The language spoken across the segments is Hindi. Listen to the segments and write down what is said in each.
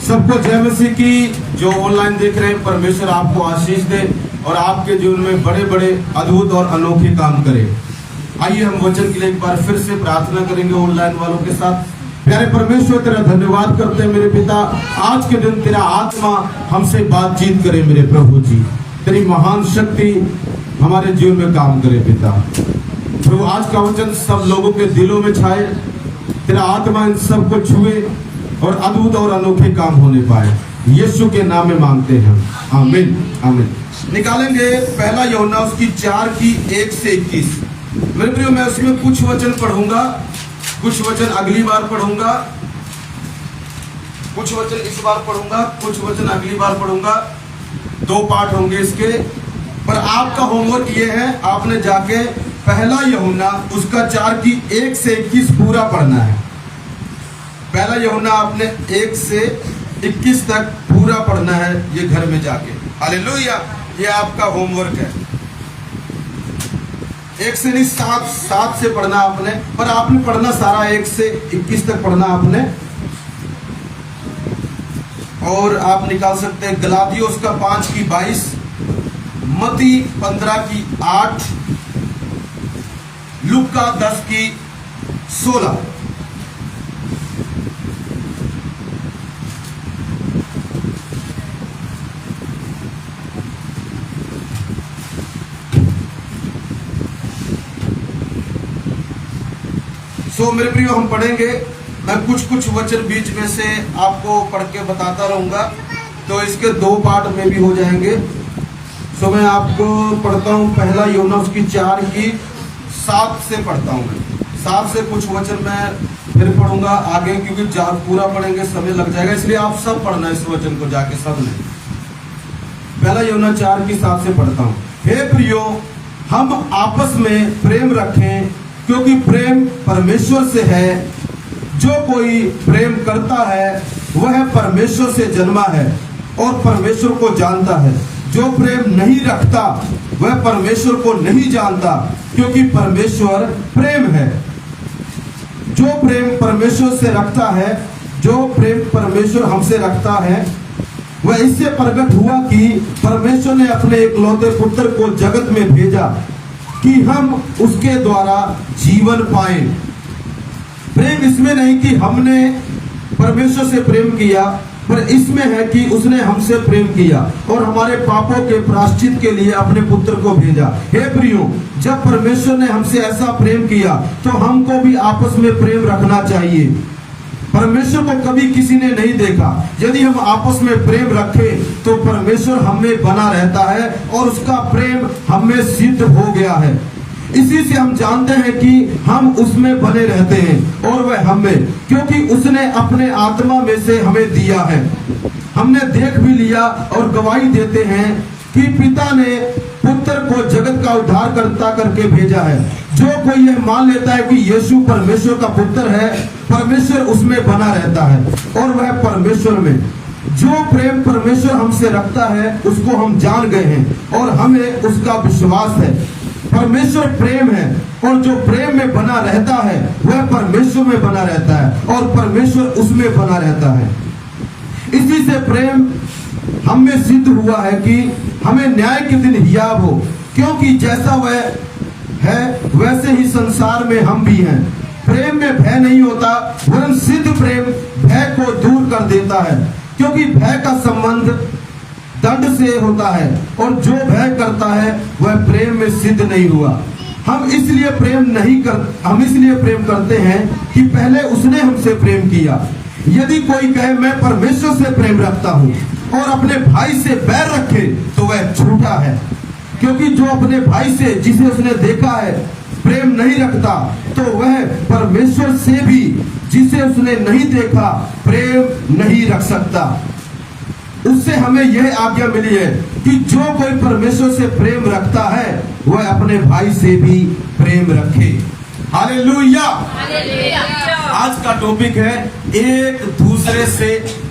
सबको जय मसीह की। जो ऑनलाइन देख रहे हैं, परमेश्वर आपको आशीष दे और आपके जीवन में बड़े बड़े अद्भुत और अनोखे काम करे। आइए हम वचन के लिए एक बार फिर से प्रार्थना करेंगे ऑनलाइन वालों के साथ। प्यारे परमेश्वर, तेरा धन्यवाद करते हैं मेरे पिता। आज के दिन तेरा आत्मा हमसे बातचीत करे मेरे प्रभु जी। तेरी महान शक्ति हमारे जीवन में काम करे पिता। प्रभु, आज का वचन सब लोगों के दिलों में छाए, तेरा आत्मा इन सबको छुए और अद्भुत और अनोखे काम होने पाए। यीशु के नाम में मांगते हैं, आमीन आमीन। निकालेंगे पहला यूहन्ना उसकी 4 की 1 से 21। मेरे प्रियो, मैं उसमें कुछ वचन पढ़ूंगा, कुछ वचन अगली बार पढ़ूंगा, कुछ वचन इस बार पढ़ूंगा, कुछ वचन अगली बार पढ़ूंगा। 2 पार्ट होंगे इसके। पर आपका होमवर्क ये है, आपने जाके पहला यूहन्ना उसका 4 की 1 से 21 पूरा पढ़ना है। पहला यूहन्ना आपने 1 से 21 तक पूरा पढ़ना है ये घर में जाके। हालेलुया, ये आपका होमवर्क है। 1 से नहीं 7 से पढ़ना आपने, पर आपने पढ़ना सारा 1 से 21 तक पढ़ना आपने। और आप निकाल सकते हैं गलातियों उसका 5 की 22, मत्ती 15 की 8, लूका 10 की 16। मेरे प्रियो, हम पढ़ेंगे। मैं कुछ वचन बीच में से आपको पढ़ के बताता रहूंगा, तो इसके 2 पार्ट में भी हो जाएंगे। मैं आपको पढ़ता हूँ पहला यूहन्ना उसकी 4 की 7 से पढ़ता हूँ। मैं 7 से कुछ वचन मैं फिर पढ़ूंगा आगे, क्योंकि पूरा पढ़ेंगे समय लग जाएगा, इसलिए आप सब पढ़ना इस वचन को जाके सब ने। पहला यूहन्ना 4 की 7 से पढ़ता हूँ। हे प्रियो, हम आपस में प्रेम रखें, क्योंकि प्रेम परमेश्वर से है। जो कोई प्रेम करता है वह परमेश्वर से जन्मा है और परमेश्वर को जानता है। जो प्रेम नहीं रखता वह परमेश्वर को नहीं जानता, क्योंकि परमेश्वर प्रेम है। जो प्रेम परमेश्वर से रखता है, जो प्रेम परमेश्वर हमसे रखता है, वह इससे प्रकट हुआ कि परमेश्वर ने अपने एकलौते पुत्र को जगत में भेजा कि हम उसके द्वारा जीवन पाए। प्रेम इसमें नहीं कि हमने परमेश्वर से प्रेम किया, पर इसमें है कि उसने हमसे प्रेम किया और हमारे पापों के प्रायश्चित के लिए अपने पुत्र को भेजा। हे प्रियो, जब परमेश्वर ने हमसे ऐसा प्रेम किया तो हमको भी आपस में प्रेम रखना चाहिए। परमेश्वर को कभी किसी ने नहीं देखा। यदि हम आपस में प्रेम रखें तो परमेश्वर हमें बना रहता है और उसका प्रेम हमें सिद्ध हो गया है। इसी से हम जानते हैं कि हम उसमें बने रहते हैं और वह हमें, क्योंकि उसने अपने आत्मा में से हमें दिया है। हमने देख भी लिया और गवाही देते हैं कि पिता ने पुत्र को जगत का उद्धारकर्ता करके भेजा है। जो कोई यह मान लेता है कि यीशु परमेश्वर का पुत्र है, परमेश्वर उसमें बना रहता है और वह परमेश्वर में। जो प्रेम परमेश्वर हमसे रखता है उसको हम जान गए हैं और हमें उसका विश्वास है। परमेश्वर प्रेम है और जो प्रेम में बना रहता है वह परमेश्वर में बना रहता है और परमेश्वर उसमें बना रहता है। इसी से प्रेम हमें सिद्ध हुआ है कि हमें न्याय के दिन हियाव हो, क्योंकि जैसा वह है वैसे ही संसार में हम भी हैं। प्रेम में भय नहीं होता, वरन सिद्ध प्रेम भय को दूर कर देता है, क्योंकि भय का संबंध दंड से होता है और जो भय करता है वह प्रेम में सिद्ध नहीं हुआ। हम इसलिए प्रेम करते हैं कि पहले उसने हमसे प्रेम किया। यदि कोई कहे मैं परमेश्वर से प्रेम रखता हूँ और अपने भाई से बैर रखे तो वह झूठा है, क्योंकि जो अपने भाई से जिसे उसने देखा है प्रेम नहीं रखता तो वह परमेश्वर से भी जिसे उसने नहीं देखा प्रेम नहीं रख सकता। उससे हमें यह आज्ञा मिली है कि जो कोई परमेश्वर से प्रेम रखता है वह अपने भाई से भी प्रेम रखे। हालेलुया। आज का टॉपिक है एक दूसरे से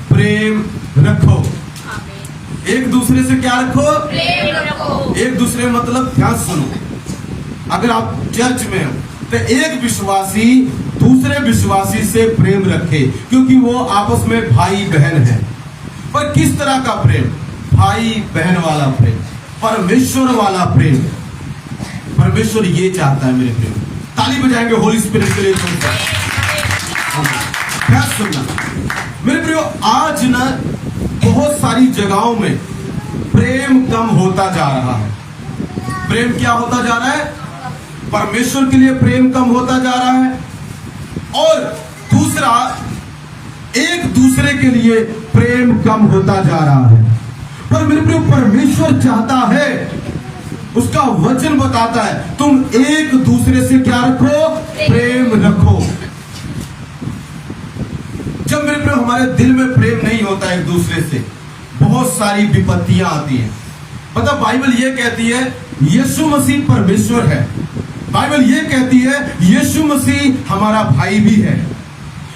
प्रेम रखो। एक दूसरे से क्या रखो? प्रेम रखो। एक दूसरे मतलब ध्यान सुनो, अगर आप चर्च में हो तो एक विश्वासी दूसरे विश्वासी से प्रेम रखे, क्योंकि वो आपस में भाई बहन है। पर किस तरह का प्रेम? भाई बहन वाला प्रेम, परमेश्वर वाला प्रेम। परमेश्वर ये चाहता है मेरे प्रेम। ताली बजाएंगे होली स्पिरिट के लिए। क्या सुनना मेरे प्रियो, आज ना बहुत सारी जगहों में प्रेम कम होता जा रहा है। प्रेम क्या होता जा रहा है? परमेश्वर के लिए प्रेम कम होता जा रहा है, और दूसरा एक दूसरे के लिए प्रेम कम होता जा रहा है। पर मेरे प्रियो, परमेश्वर चाहता है, उसका वचन बताता है, तुम एक दूसरे से क्या रखो? प्रेम रखो। जब मेरे प्रियो हमारे दिल में प्रेम नहीं होता एक दूसरे से, बहुत सारी विपत्तियां आती हैं। पता, बाइबल ये कहती है यीशु मसीह परमेश्वर है। बाइबल ये कहती है यीशु मसीह हमारा भाई भी है।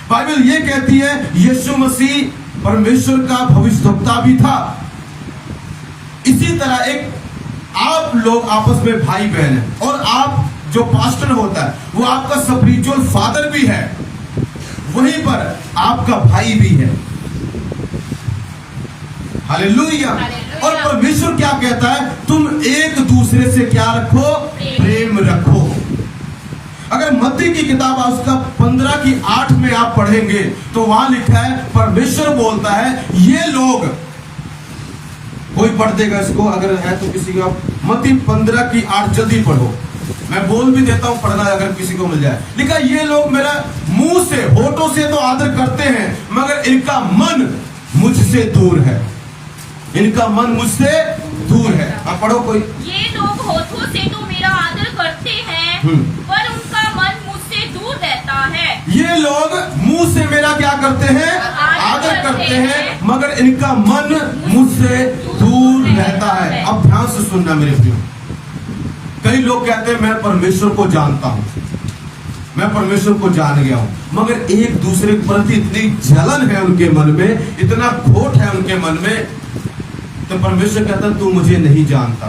बाइबल ये कहती है यीशु मसीह परमेश्वर का भविष्यवक्ता भी था। इसी तरह एक आप लोग आपस में भाई बहन है, और आप जो पास्टर होता है वो आपका स्पिरिचुअल फादर भी है, वहीं पर आपका भाई भी है। हालेलुया। और परमेश्वर क्या कहता है? तुम एक दूसरे से क्या रखो? प्रेम रखो। अगर मत्ती की किताब उसका 15:8 में आप पढ़ेंगे तो वहां लिखा है, परमेश्वर बोलता है ये लोग, कोई पढ़ देगा इसको अगर है तो किसी को, मत्ती 15:8 जल्दी पढ़ो, मैं बोल भी देता हूं पढ़ना अगर किसी को मिल जाए। लिखा, ये लोग मेरा मुंह से होठों से तो आदर करते हैं, मगर इनका मन मुझसे दूर है। इनका मन मुझसे दूर है। आप पढ़ो कोई। ये लोग होठों से तो मेरा आदर करते हैं, पर उनका मन मुझसे दूर रहता है। ये लोग मुंह से मेरा क्या करते हैं? आदर करते हैं, मगर इनका मन मुझसे दूर रहता है। अब ध्यान से सुनना मेरे प्रियो, कई लोग कहते हैं मैं परमेश्वर को जानता हूं, मैं परमेश्वर को जान गया हूं, मगर एक दूसरे के प्रति इतनी जलन है उनके मन में, इतना खोट है उनके मन में, तो परमेश्वर कहता है तू मुझे नहीं जानता।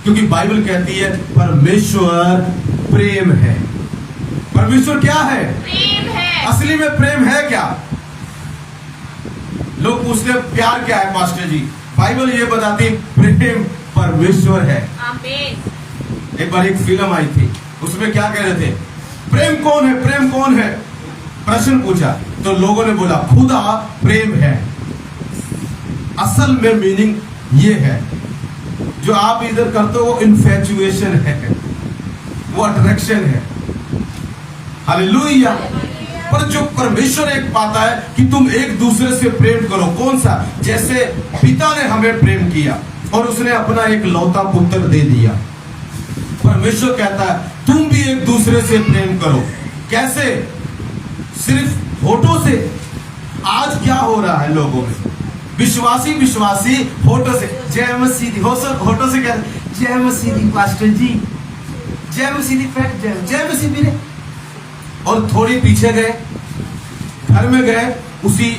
क्योंकि बाइबल कहती है परमेश्वर प्रेम है। परमेश्वर क्या है? प्रेम है। असली में प्रेम है क्या? लोग पूछते हैं प्यार क्या है पास्टर जी? बाइबल ये बताती है प्रेम परमेश्वर है। आमीन। एक बार एक फिल्म आई थी, उसमें क्या कह रहे थे? प्रेम कौन है? प्रेम कौन है? प्रश्न पूछा तो लोगों ने बोला खुदा प्रेम है। असल में मीनिंग ये है, जो आप इधर करते हो वो इन्फेचुएशन है, वो अट्रैक्शन है। हालेलुया। पर जो परमेश्वर एक पाता है कि तुम एक दूसरे से प्रेम करो। कौन सा? जैसे पिता ने हमें प्रेम किया और उसने अपना एक लौता पुत्र दे दिया। परमेश्वर कहता है तुम भी एक दूसरे से प्रेम करो। कैसे? सिर्फ होठों से? आज क्या हो रहा है लोगों में? विश्वासी होठों से जय मसीह, होठों से कहते जय मसीह पास्टर जी, जय मसीह, जय मसीह मेरे, और थोड़ी पीछे गए, घर में गए, उसी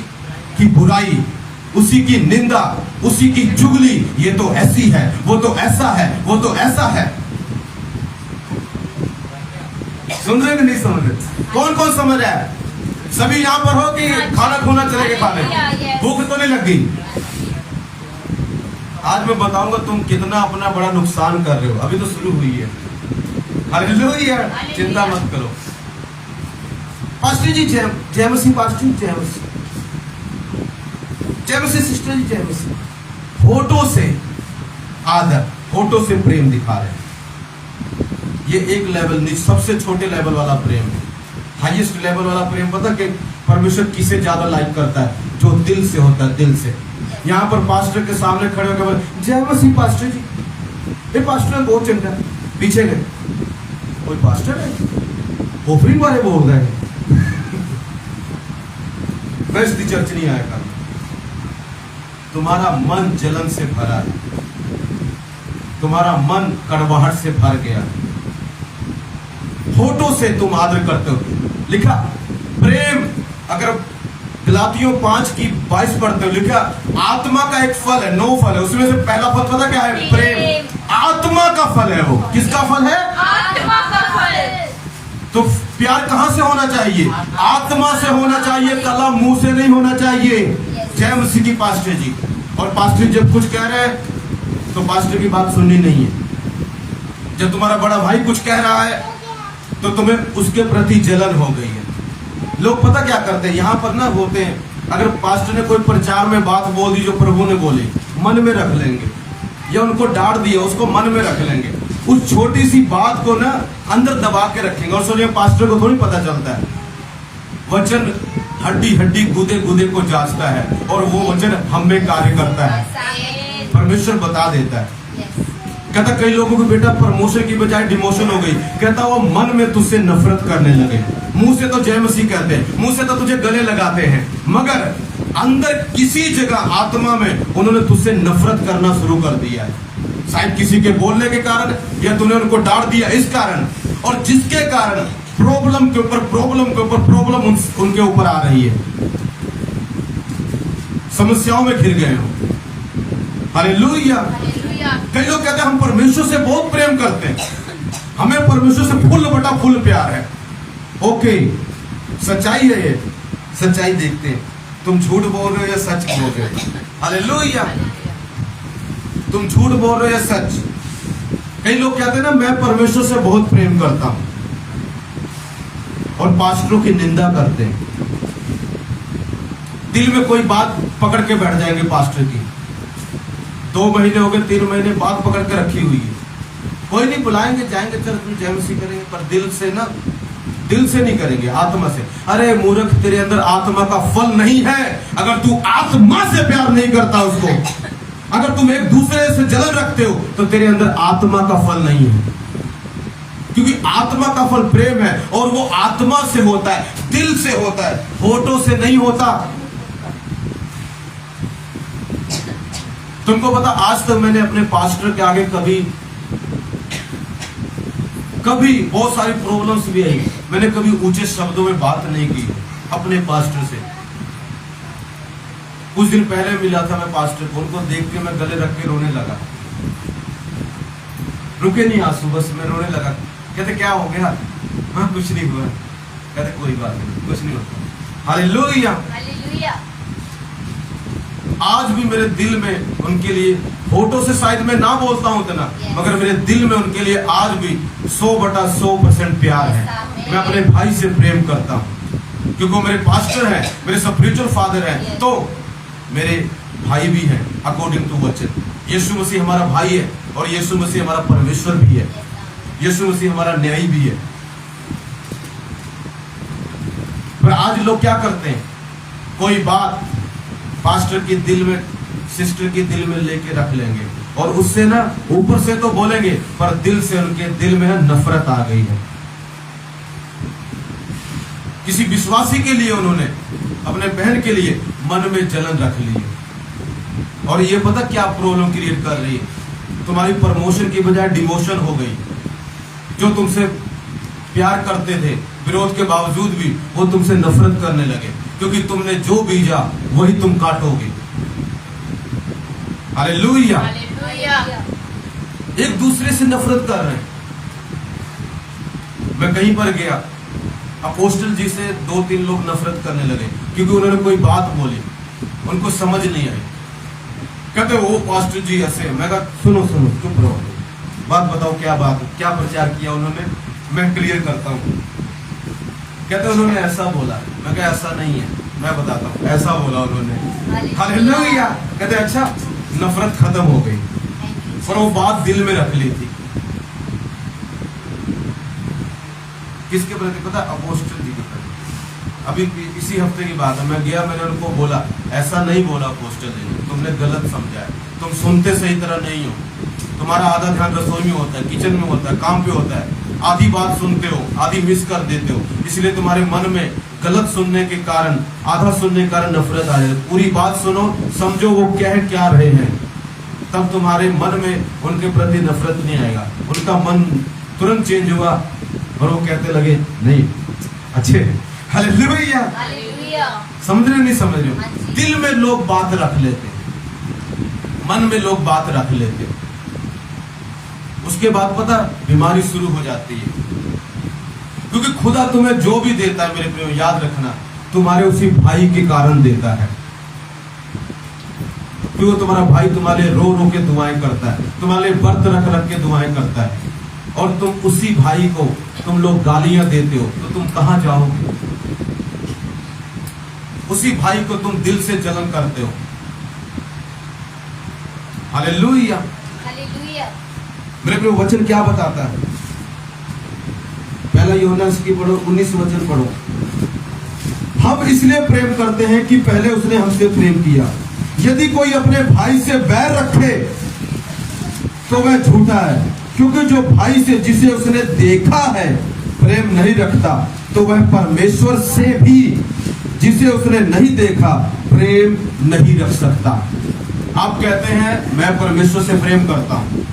की बुराई, उसी की निंदा, उसी की चुगली, ये तो ऐसी है, वो तो ऐसा है, वो तो ऐसा है। सुन रहे कि नहीं समझ रहे? कौन कौन समझ रहा है? सभी यहाँ पर हो कि खाना खोना चलेगा खाने? भूख तो नहीं लग गई? आज मैं बताऊंगा तुम कितना अपना बड़ा नुकसान कर रहे हो। अभी तो शुरू हुई है। हालेलुया। चिंता मत करो। पास्टर जी जय मसीह, पास्टर जय मसीह, जय मसीह सिस्टर जी जय मसीह। होठों से आदर, होठों से प्रेम दिखा रहे हैं। ये एक लेवल नहीं, सबसे छोटे लेवल वाला प्रेम है। हाईएस्ट लेवल वाला प्रेम पता कि परमेश्वर किसे ज्यादा लाइक करता है? जो दिल से होता है, दिल से। यहाँ पर पास्टर के सामने खड़े होकर जय मसीह पास्टर जी, ये पास्टर बहुत चंगा, पीछे गए कोई पास्टर है ओपरी वाले बोल रहे हैं बेस्ट चर्च नहीं आएगा। तुम्हारा मन जलन से भरा है, तुम्हारा मन कड़वाहट से भर गया। होठों से तुम आदर करते हो। लिखा प्रेम, अगर गलातियों 5:22 पढ़ते हो, लिखा आत्मा का एक फल है, 9 फल है, उसमें से पहला फल पता क्या है? प्रेम। आत्मा का फल है वो। किसका फल है? आत्मा का फल। तो प्यार कहां से होना चाहिए? आत्मा से होना चाहिए, कलम मुंह से नहीं होना चाहिए। जय मसीह की पास्टर जी। और पास्टर जी जब कुछ कह रहे हैं तो पास्टर की बात सुननी नहीं है। जब तुम्हारा बड़ा भाई कुछ कह रहा है तो तुम्हें उसके प्रति जलन हो गई है। लोग पता क्या करते हैं, यहाँ पर ना होते हैं, अगर पास्टर ने कोई प्रचार में बात बोल दी जो प्रभु ने बोली, मन में रख लेंगे, या उनको डांट दिया उसको मन में रख लेंगे, उस छोटी सी बात को ना अंदर दबा के रखेंगे और सोचिए पास्टर को थोड़ी पता चलता है। वचन हड्डी हड्डी गुदे गुदे को जांचता है और वो वचन हम में कार्य करता है, परमेश्वर बता देता है। कहता कई लोगों को बेटा प्रमोशन की बजाय डिमोशन हो गई, कहता वो मन में तुझसे नफरत करने लगे। मुंह से तो जय मसीह कहते हैं, मुंह से तो तुझे गले लगाते हैं, मगर अंदर किसी जगह आत्मा में उन्होंने तुझसे नफरत करना शुरू कर दिया है। शायद किसी के बोलने के कारण, या तूने उनको डांट दिया इस कारण, और जिसके कारण प्रॉब्लम के ऊपर प्रॉब्लम उनके ऊपर आ रही है, समस्याओं में घिर गए हो। हालेलुया। कई लोग कहते हैं हम परमेश्वर से बहुत प्रेम करते हैं, हमें परमेश्वर से फुल बटा फुल प्यार है। ओके, सच्चाई है ये, सच्चाई देखते हैं। तुम झूठ बोल रहे हो या सच बोल रहे हो? हालेलुया। तुम झूठ बोल रहे हो या सच? कई लोग कहते हैं ना मैं परमेश्वर से बहुत प्रेम करता हूं, और पास्टरों की निंदा करते हैं। दिल में कोई बात पकड़ के बैठ जाएंगे पास्टर की, 2 महीने हो गए, 3 महीने बात पकड़ के रखी हुई है। कोई नहीं, बुलाएंगे, जाएंगे, चल तुम जय मसीह करेंगे, पर दिल से ना, दिल से नहीं करेंगे, आत्मा से। अरे मूर्ख, तेरे अंदर आत्मा का फल नहीं है। अगर तू आत्मा से प्यार नहीं करता उसको, अगर तुम एक दूसरे से जलन रखते हो, तो तेरे अंदर आत्मा का फल नहीं है। क्योंकि आत्मा का फल प्रेम है, और वो आत्मा से होता है, दिल से होता है, होठों से नहीं होता। तुमको पता, आज तक मैंने अपने पास्टर के आगे कभी बहुत सारी प्रॉब्लम्स भी आई, मैंने कभी ऊंचे शब्दों में बात नहीं की अपने पास्टर से। कुछ दिन पहले मिला था मैं पास्टर को, उनको देख के मैं गले रख के रोने लगा। रुके नहीं आंसू, बस मैं रोने लगा। कहते क्या हो गया? हाँ कुछ नहीं हुआ। कहते कोई बात नहीं, कुछ नहीं होता। हालेलुया। आज भी मेरे दिल में उनके लिए, होठों से शायद मैं ना बोलता हूं इतना, मगर मेरे दिल में उनके लिए आज भी 100/100% प्यार है। मैं अपने भाई से प्रेम करता हूं, क्योंकि वो मेरे पास्टर हैं, मेरे स्पिरिचुअल फादर हैं, तो मेरे भाई भी हैं अकॉर्डिंग टू वचन। यीशु मसीह हमारा भाई है, और यीशु मसीह हमारा परमेश्वर भी है, यीशु मसीह हमारा न्यायी भी है। पर आज लोग क्या करते हैं, कोई बात पास्टर के दिल में, सिस्टर के दिल में लेके रख लेंगे, और उससे ना ऊपर से तो बोलेंगे, पर दिल से उनके दिल में नफरत आ गई है। किसी विश्वासी के लिए उन्होंने, अपने बहन के लिए मन में जलन रख ली है, और ये पता क्या प्रॉब्लम क्रिएट कर रही है, तुम्हारी प्रमोशन की बजाय डिमोशन हो गई। जो तुमसे प्यार करते थे, विरोध के बावजूद भी वो तुमसे नफरत करने लगे, क्योंकि तुमने जो बीजा वही तुम काटोगे। हालेलुया। एक दूसरे से नफरत कर रहे हैं। मैं कहीं पर गया, अपोस्टल जी से 2-3 लोग नफरत करने लगे, क्योंकि उन्होंने कोई बात बोली, उनको समझ नहीं आई। कहते वो पास्टर जी ऐसे। मैं कहा सुनो चुप रहो, बात बताओ क्या बात, क्या प्रचार किया उन्होंने, मैं क्लियर करता हूँ। कहते उन्होंने ऐसा बोला। मैं कहा ऐसा नहीं है, मैं बताता हूँ, ऐसा बोला उन्होंने। हालेलुया। कहते अच्छा, नफरत खत्म हो गई, पर वो बात दिल में रख ली थी। किसके प्रति पता? अपोस्टल जी के प्रति। अभी इसी हफ्ते की बात है, मैं गया, मैंने उनको बोला ऐसा नहीं बोला अपोस्टल जी ने, तुमने गलत समझा है, तुम सुनते सही तरह नहीं हो, तुम्हारा आधा ध्यान रसोई में होता है, किचन में होता है, काम पे होता है, आधी बात सुनते हो, आधी मिस कर देते हो, इसलिए तुम्हारे मन में गलत सुनने के कारण, आधा सुनने के कारण नफरत आ जाए। पूरी बात सुनो, समझो वो क्या रहे हैं, तब तुम्हारे मन में उनके प्रति नफरत नहीं आएगा। उनका मन तुरंत चेंज हुआ, और वो कहते लगे नहीं अच्छे। हालेलुया। समझ रहे नहीं समझ रहे? दिल में लोग बात रख लेते, मन में लोग बात रख लेते, उसके बाद पता बीमारी शुरू हो जाती है। क्योंकि खुदा तुम्हें जो भी देता है मेरे प्रियो, याद रखना, तुम्हारे उसी भाई के कारण देता है। क्योंकि तुम्हारा भाई तुम्हारे लिए रो रो के दुआएं करता है, तुम्हारे लिए व्रत रख रख के दुआएं करता है, और तुम उसी भाई को तुम लोग गालियां देते हो, तो तुम कहां जाओगे? उसी भाई को तुम दिल से जलन करते हो। हालेलुया। हालेलुया। मेरे प्रिय, वचन क्या बताता है? पहला यूहन्ना की पढ़ो, 19 वचन पढ़ो। हम इसलिए प्रेम करते हैं कि पहले उसने हमसे प्रेम किया। यदि कोई अपने भाई से बैर रखे तो वह झूठा है, क्योंकि जो भाई से जिसे उसने देखा है प्रेम नहीं रखता, तो वह परमेश्वर से भी जिसे उसने नहीं देखा प्रेम नहीं रख सकता। आप कहते हैं मैं परमेश्वर से प्रेम करता हूं,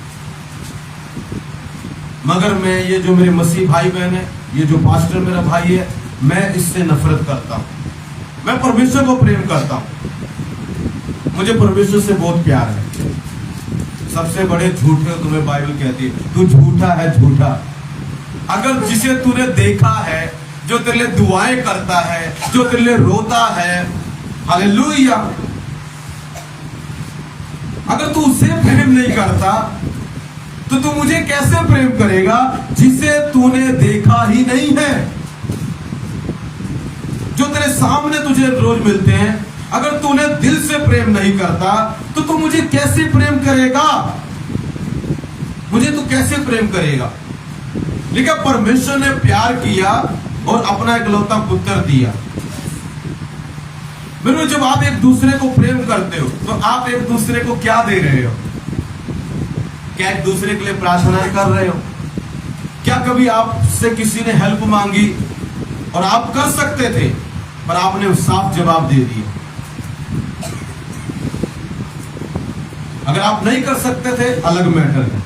मगर मैं ये जो मेरे मसीह भाई बहन है, ये जो पास्टर मेरा भाई है, मैं इससे नफरत करता हूं। मैं परमेश्वर को प्रेम करता हूं, मुझे परमेश्वर से बहुत प्यार है। सबसे बड़े झूठे तुम्हें बाइबल कहती है, तू झूठा है, झूठा। अगर जिसे तूने देखा है, जो तेरे लिए दुआएं करता है, जो तेरे लिए रोता है, हालेलुया, अगर तू उससे प्रेम नहीं करता तो तू मुझे कैसे प्रेम करेगा जिसे तूने देखा ही नहीं है? जो तेरे सामने तुझे रोज मिलते हैं, अगर तूने दिल से प्रेम नहीं करता तो तू मुझे कैसे प्रेम करेगा? मुझे तू कैसे प्रेम करेगा? लेकिन परमेश्वर ने प्यार किया और अपना इकलौता पुत्र दिया। मेरे, जब आप एक दूसरे को प्रेम करते हो तो आप एक दूसरे को क्या दे रहे हो? क्या एक दूसरे के लिए प्रार्थनाएं कर रहे हो? क्या कभी आपसे किसी ने हेल्प मांगी और आप कर सकते थे पर आपने साफ जवाब दे दिया? अगर आप नहीं कर सकते थे अलग मैटर है,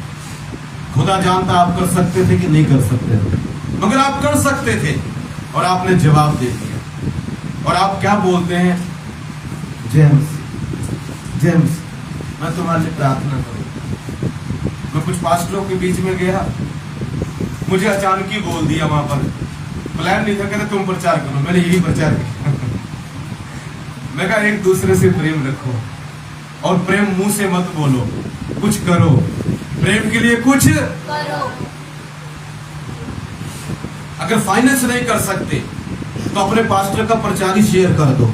खुदा जानता आप कर सकते थे कि नहीं कर सकते थे, मगर आप कर सकते थे और आपने जवाब दे दिया। और आप क्या बोलते हैं? जेम्स, जेम्स, मैं तुम्हारे लिए प्रार्थना करूं। मैं कुछ पास्टरों के बीच में गया, मुझे अचानक ही बोल दिया, वहां पर प्लान नहीं था, कहते तुम प्रचार करो। मैंने यही प्रचार किया। मैं कहा एक दूसरे से प्रेम रखो, और प्रेम मुंह से मत बोलो, कुछ करो, प्रेम के लिए कुछ करो। अगर फाइनेंस नहीं कर सकते तो अपने पास्टर का प्रचार ही शेयर कर दो।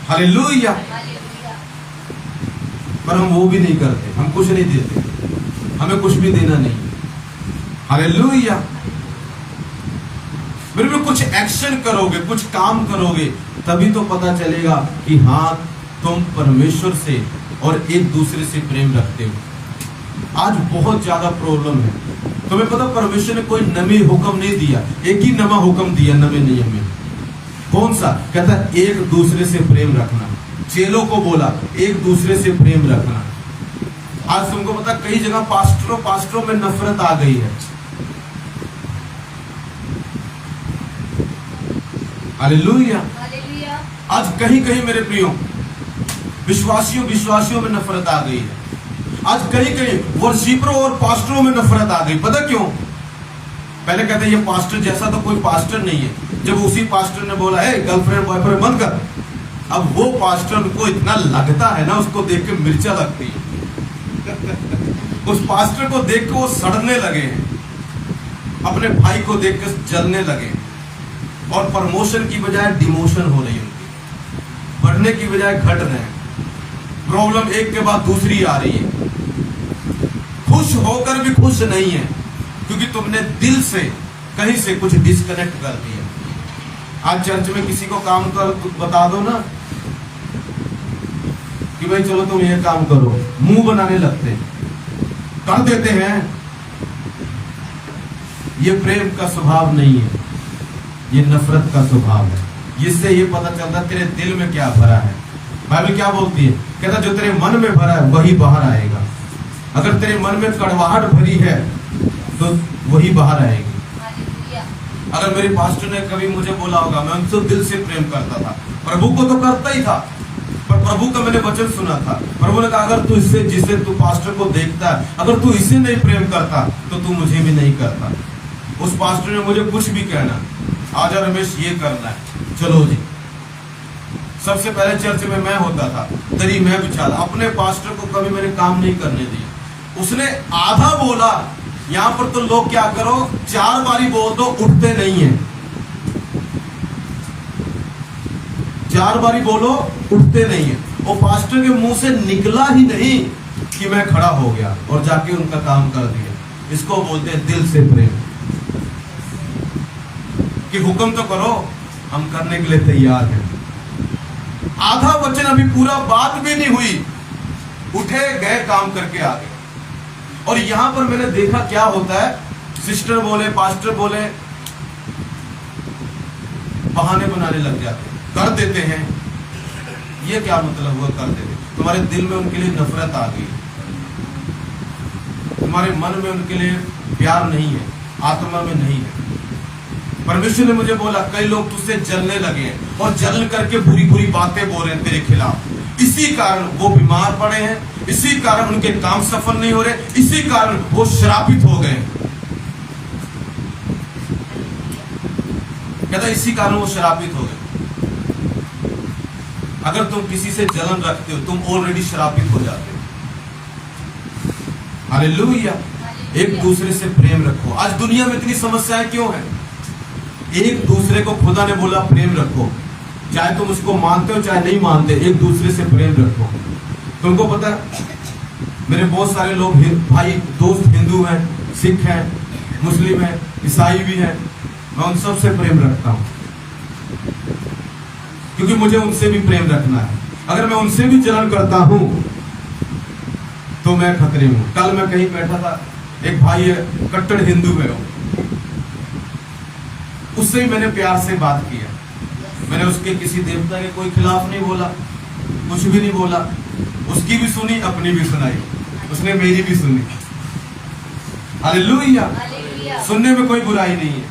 हालेलुया। पर हम वो भी नहीं करते, हम कुछ नहीं देते, हमें कुछ भी देना नहीं। हालेलुया। फिर भी कुछ एक्शन करोगे, कुछ काम करोगे, तभी तो पता चलेगा कि हाँ तुम परमेश्वर से और एक दूसरे से प्रेम रखते हो। आज बहुत ज्यादा प्रॉब्लम है। तुम्हें पता, परमेश्वर ने कोई नवी हुक्म नहीं दिया, एक ही नवा हुक्म दिया नवे नियम में। कौन सा? कहता है एक दूसरे से प्रेम रखना। चेलों को बोला एक दूसरे से प्रेम रखना। आज तुमको पता, कई जगह पास्टरों में नफरत आ गई है। हालेलुया। आज कहीं कहीं मेरे प्रियो विश्वासियों में नफरत आ गई है। आज कहीं कहीं वर्शिपरों और पास्टरों में नफरत आ गई। पता क्यों? पहले कहते हैं ये पास्टर जैसा तो कोई पास्टर नहीं है। जब उसी पास्टर ने बोला है गर्लफ्रेंड बॉयफ्रेंड बंद कर, अब वो पास्टर को इतना लगता है ना, उसको देख के मिर्चा लगती है। उस पास्टर को देख के वो सड़ने लगे हैं, अपने भाई को देख के जलने लगे, और प्रमोशन की बजाय डिमोशन हो रही है उनकी, बढ़ने की बजाय घट रहे हैं। प्रॉब्लम एक के बाद दूसरी आ रही है। खुश होकर भी खुश नहीं है, क्योंकि तुमने दिल से कहीं से कुछ डिस्कनेक्ट कर दिया। आज चर्च में किसी को काम कर बता दो ना कि भाई चलो तुम ये काम करो, मुंह बनाने लगते हैं, कर देते हैं। ये प्रेम का स्वभाव नहीं है, ये नफरत का स्वभाव है। जिससे ये पता चलता तेरे दिल में क्या भरा है। बाइबल क्या बोलती है? कहता जो तेरे मन में भरा है वही बाहर आएगा। अगर तेरे मन में कड़वाहट भरी है तो वही बाहर आएगी। अगर मेरे पास्टर ने कभी मुझे बोला होगा, मैं उनसे दिल से प्रेम करता था, प्रभु को तो करता ही था, पर प्रभु का मैंने वचन सुना था। प्रभु ने कहा अगर तू इससे, जिसे तू पास्टर को देखता है, अगर तू इसे नहीं प्रेम करता तो तू मुझे भी नहीं करता। उस पास्टर ने मुझे कुछ भी कहना, आजा रमेश ये करना है, चलो जी, सबसे पहले चर्च में मैं होता था, दरी मैं बिछा था, अपने पास्टर को कभी मैंने काम नहीं करने दिया। उसने आधा बोला। यहाँ पर तो लोग क्या करो, 4 बारी बोल दो, उठते नहीं है। 4 बारी बोलो, उठते नहीं है। वो पास्टर के मुंह से निकला ही नहीं कि मैं खड़ा हो गया और जाके उनका काम कर दिया। इसको बोलते हैं दिल से प्रेम, कि हुक्म तो करो, हम करने के लिए तैयार हैं। आधा वचन अभी पूरा बात भी नहीं हुई, उठे गए, काम करके आ गए। और यहां पर मैंने देखा क्या होता है, सिस्टर बोले, पास्टर बोले, बहाने बनाने लग जाते, कर देते हैं। ये क्या मतलब हुआ कर देते? तुम्हारे दिल में उनके लिए नफरत आ गई, तुम्हारे मन में उनके लिए प्यार नहीं है, आत्मा में नहीं है। परमेश्वर ने मुझे बोला कई लोग तुझसे जलने लगे हैं और जलन करके बुरी बुरी बातें बोल रहे हैं तेरे खिलाफ। इसी कारण वो बीमार पड़े हैं, इसी कारण उनके काम सफल नहीं हो रहे, इसी कारण वो श्रापित हो गए। कहता इसी कारण वो श्रापित हो गए। अगर तुम किसी से जलन रखते हो, तुम ऑलरेडी श्रापित हो जाते हो। हालेलुया। एक दूसरे से प्रेम रखो। आज दुनिया में इतनी समस्याएं क्यों है? एक दूसरे को खुदा ने बोला प्रेम रखो, चाहे तुम उसको मानते हो चाहे नहीं मानते, एक दूसरे से प्रेम रखो। तुमको पता है मेरे बहुत सारे लोग भाई दोस्त हिंदू हैं, सिख हैं, मुस्लिम हैं, ईसाई भी हैं, मैं उन सब से प्रेम रखता हूं क्योंकि मुझे उनसे भी प्रेम रखना है। अगर मैं उनसे भी जलन करता हूं तो मैं खतरे में हूं। कल मैं कहीं बैठा था, एक भाई है कट्टर हिंदू है, उससे भी मैंने प्यार से बात किया। मैंने उसके किसी देवता के कोई खिलाफ नहीं बोला, कुछ भी नहीं बोला, उसकी भी सुनी, अपनी भी सुनाई, उसने मेरी भी सुनी। हालेलुया। सुनने में कोई बुराई नहीं है।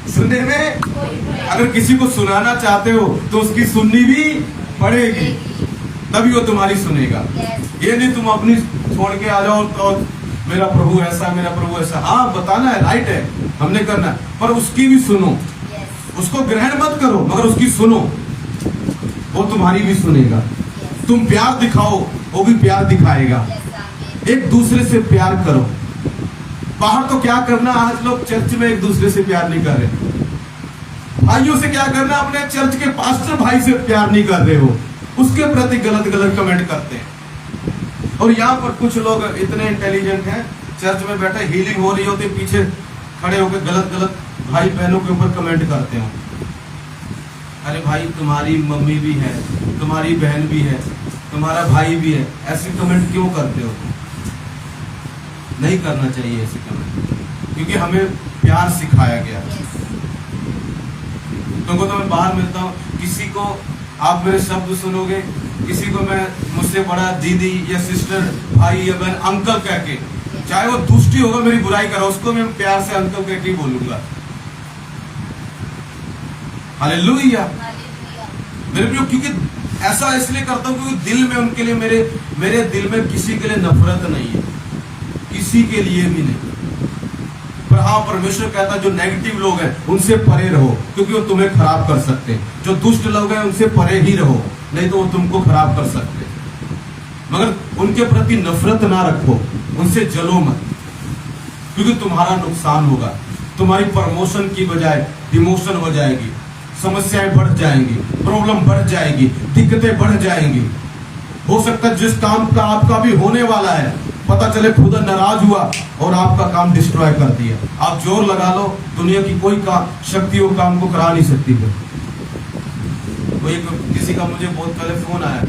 सुनने में अगर किसी को सुनाना चाहते हो तो उसकी सुननी भी पड़ेगी, तभी वो तुम्हारी सुनेगा। ये नहीं तुम अपनी छोड़ के आ जाओ तो मेरा प्रभु ऐसा, मेरा प्रभु ऐसा। हाँ बताना है, राइट है, हमने करना है, पर उसकी भी सुनो। उसको ग्रहण मत करो मगर उसकी सुनो, वो तुम्हारी भी सुनेगा। तुम प्यार दिखाओ, वो भी प्यार दिखाएगा। एक दूसरे से प्यार करो। बाहर तो क्या करना, आज लोग चर्च में एक दूसरे से प्यार नहीं कर रहे। भाइयों से क्या करना, अपने चर्च के पास्टर भाई से प्यार नहीं कर रहे हो, उसके प्रति गलत गलत कमेंट करते हैं। और यहाँ पर कुछ लोग इतने इंटेलिजेंट हैं, चर्च में बैठे हीलिंग हो रही होती, पीछे खड़े होकर गलत गलत भाई बहनों के ऊपर कमेंट करते हो। अरे भाई तुम्हारी मम्मी भी है, तुम्हारी बहन भी है, तुम्हारा भाई भी है, ऐसे कमेंट क्यों करते हो? नहीं करना चाहिए ऐसे कमेंट, क्योंकि हमें प्यार सिखाया गया। तुमको तो मैं बाहर मिलता हूँ, किसी को आप मेरे शब्द सुनोगे, किसी को मैं मुझसे बड़ा दीदी या सिस्टर, भाई या बहन, अंकल कह के, चाहे वो दुष्टी होगा, मेरी बुराई करो, उसको मैं प्यार से अंकल कह के बोलूंगा। हालेलुया। मेरे प्रियो, क्योंकि ऐसा इसलिए करता हूं क्योंकि दिल में उनके लिए, मेरे दिल में किसी के लिए नफरत नहीं है, किसी के लिए भी नहीं। पर हाँ, परमेश्वर कहता है जो नेगेटिव लोग हैं उनसे परे रहो, क्योंकि वो तुम्हें खराब कर सकते हैं। जो दुष्ट लोग हैं उनसे परे ही रहो, नहीं तो वो तुमको खराब कर सकते हैं। मगर उनके प्रति नफरत ना रखो, उनसे जलो मत, क्योंकि तुम्हारा नुकसान होगा। तुम्हारी प्रमोशन की बजाय डिमोशन हो जाएगी, समस्याएं बढ़ जाएंगी, प्रॉब्लम बढ़ जाएगी, दिक्कतें बढ़ जाएंगी। हो सकता है जिस काम का आपका भी होने वाला है, पता चले खुदा नाराज हुआ और आपका काम डिस्ट्रॉय कर दिया। आप जोर लगा लो, दुनिया की कोई शक्ति वो काम को करा नहीं सकती है। कोई किसी का मुझे बहुत पहले फोन आया,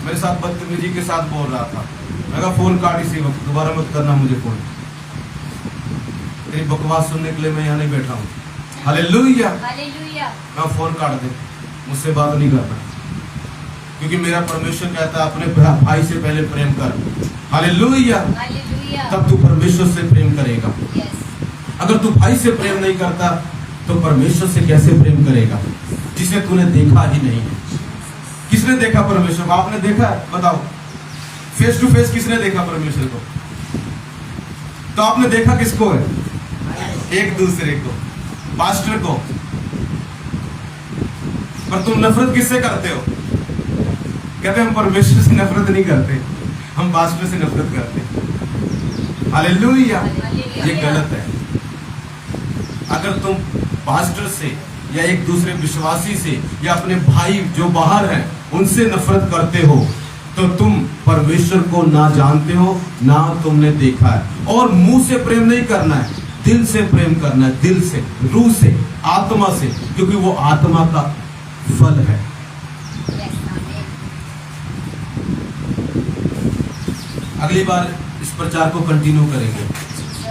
मेरे साथ बदतमीजी के साथ बोल रहा था। मैं कहा फोन काट इसी वक्त, दोबारा मत करना मुझे फोन, तेरी बकवास सुनने के लिए मैं यहाँ नहीं बैठा हूँ। हालेलुया। मैं फोन काट दे, मुझसे बात नहीं करना, क्योंकि मेरा परमेश्वर कहता है अपने भाई से पहले प्रेम कर। हालेलुया। तब तू परमेश्वर से प्रेम करेगा। अगर तू भाई से प्रेम नहीं करता तो परमेश्वर से कैसे प्रेम करेगा, जिसे तूने देखा ही नहीं है। किसने देखा परमेश्वर को? आपने देखा? बताओ, फेस टू फेस किसने देखा परमेश्वर को? तो आपने देखा किसको है? एक दूसरे को, पास्टर को। पर तुम नफरत किससे करते हो? कहते हम परमेश्वर से नफरत नहीं करते, हम पास्टर से नफरत करते हैं। हालेलुया। ये गलत है। अगर तुम पास्टर से या एक दूसरे विश्वासी से या अपने भाई जो बाहर हैं उनसे नफरत करते हो तो तुम परमेश्वर को ना जानते हो ना तुमने देखा है। और मुंह से प्रेम नहीं करना है, दिल से प्रेम करना है, दिल से, रूह से, आत्मा से, क्योंकि वो आत्मा का फल है। अगली बार इस प्रचार को कंटिन्यू करेंगे।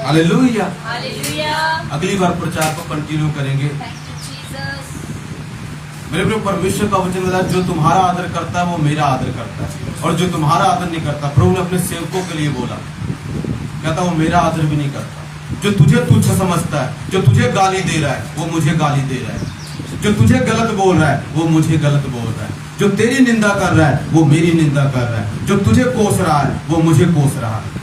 हालेलुया। हालेलुया। अगली बार प्रचार को कंटिन्यू करेंगे। मेरे प्रिय, परमेश्वर का वचन बताया जो तुम्हारा आदर करता है वो मेरा आदर करता है, और जो तुम्हारा आदर नहीं करता, प्रभु ने अपने सेवकों के लिए बोला, कहता वो मेरा आदर भी नहीं करता। जो तुझे तुच्छ समझता है, जो तुझे गाली दे रहा है वो मुझे गाली दे रहा है, जो तुझे गलत बोल रहा है वो मुझे गलत बोल रहा है, जो तेरी निंदा कर रहा है वो मेरी निंदा कर रहा है, जो तुझे कोस रहा है वो मुझे कोस रहा है,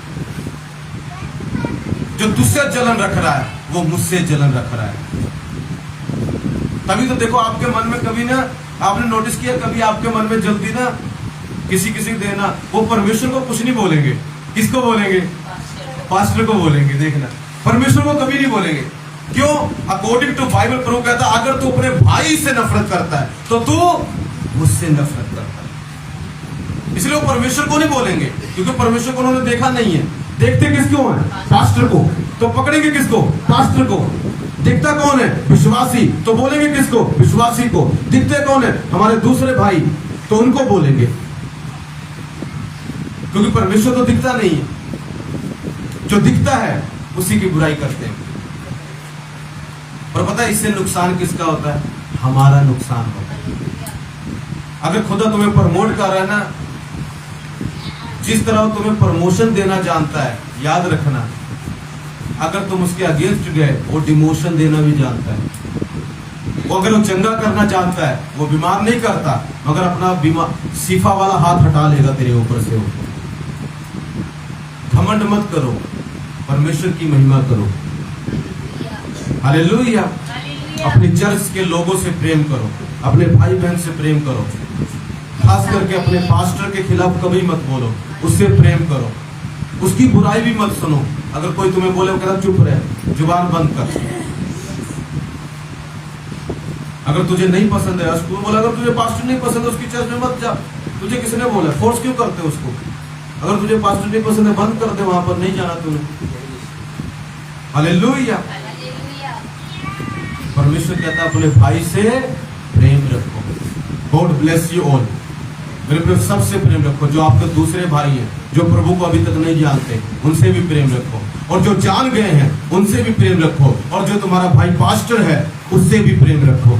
जो तुझसे जलन रख रहा है वो मुझसे जलन रख रहा है। तभी तो देखो आपके मन में कभी ना, आपने नोटिस किया कभी आपके मन में जल्दी ना किसी किसी को देना, वो परमेश्वर को कुछ नहीं बोलेंगे। किसको बोलेंगे? पास्टर को बोलेंगे। देखना, परमेश्वर को कभी नहीं बोलेंगे। क्यों? अकॉर्डिंग टू बाइबल प्रभु कहता है अगर तू अपने भाई से नफरत करता है तो तू मुझसे नफरत करता है। इसलिए वो परमेश्वर को नहीं बोलेंगे, क्योंकि परमेश्वर को उन्होंने देखा नहीं है। देखते किसको है? पास्टर को। तो पकड़ेंगे किसको? पास्टर को। दिखता कौन है? विश्वासी। तो बोलेंगे किसको? विश्वासी को। दिखते कौन है? हमारे दूसरे भाई, तो उनको बोलेंगे, क्योंकि परमेश्वर तो दिखता नहीं है। जो दिखता है उसी की बुराई करते हैं। और पता है इससे नुकसान किसका होता है? हमारा नुकसान होता है। अगर खुदा तुम्हें प्रमोट कर रहा है ना, जिस तरह तुम्हें प्रमोशन देना जानता है, याद रखना, अगर तुम उसके अगेंस्ट गए वो डिमोशन देना भी जानता है। वो अगर वो चंगा करना जानता है, वो बीमार नहीं करता, मगर अपना बीमार सीफा वाला हाथ हटा लेगा तेरे ऊपर से। वो घमंड मत करो, परमेश्वर की महिमा करो। हालेलुया। अपने चर्च के लोगों से प्रेम करो, अपने भाई बहन से प्रेम करो, खास करके अपने पास्टर के खिलाफ कभी मत बोलो, उससे प्रेम करो, उसकी बुराई भी मत सुनो। अगर कोई तुम्हें बोले वो कहता चुप रहे, जुबान बंद कर। अगर तुझे नहीं पसंद है, उसको बोला अगर तुझे पास्टर नहीं पसंद है उसकी चर्च में मत जा। तुझे किसने बोला? फोर्स क्यों करते हो उसको? अगर तुझे पास्टर नहीं पसंद है बंद कर दे, वहां पर नहीं जाना तूने। हालेलुया। परमेश्वर कहता है अपने भाई से प्रेम रखो। God bless you all. मेरे प्रेम, सबसे प्रेम रखो। जो आपके दूसरे भाई हैं, जो प्रभु को अभी तक नहीं जानते, उनसे भी प्रेम रखो, और जो जान गए हैं उनसे भी प्रेम रखो, और जो तुम्हारा भाई पास्टर है उससे भी प्रेम रखो।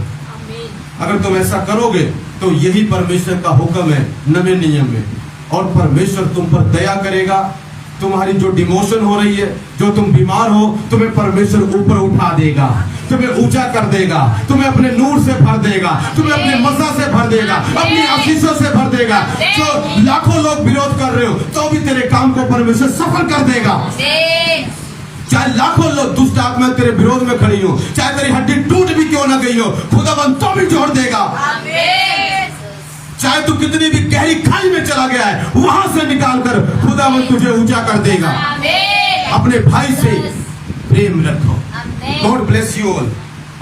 अगर तुम ऐसा करोगे तो यही परमेश्वर का हुक्म है नवे नियम में, और परमेश्वर तुम पर दया करेगा। तुम्हारी जो डिमोशन हो रही है, जो तुम बीमार हो, तुम्हें परमेश्वर ऊपर उठा देगा, तुम्हें ऊंचा कर देगा, तुम्हें अपने नूर से भर देगा, तुम्हें अपने मज़ा से भर देगा, अपनी आशीषों से भर देगा। जो लाखों लोग विरोध कर रहे हो तो भी तेरे काम को परमेश्वर सफल कर देगा। चाहे लाखों लोग दुष्ट आत्मा तेरे विरोध में खड़ी हो, चाहे तेरी हड्डी टूट भी क्यों ना गई हो, खुदाबंद तो भी जोड़ देगा। चाहे तू कितनी भी गहरी खाई में चला गया है, वहां से निकालकर खुदाबंद तुझे ऊंचा कर देगा। अपने भाई से प्रेम रखो। God bless you all.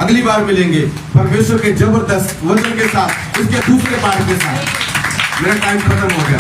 अगली बार मिलेंगे परमेश्वर के जबरदस्त वचन के साथ, इसके दूसरे पार्ट के साथ। मेरा टाइम खत्म हो गया।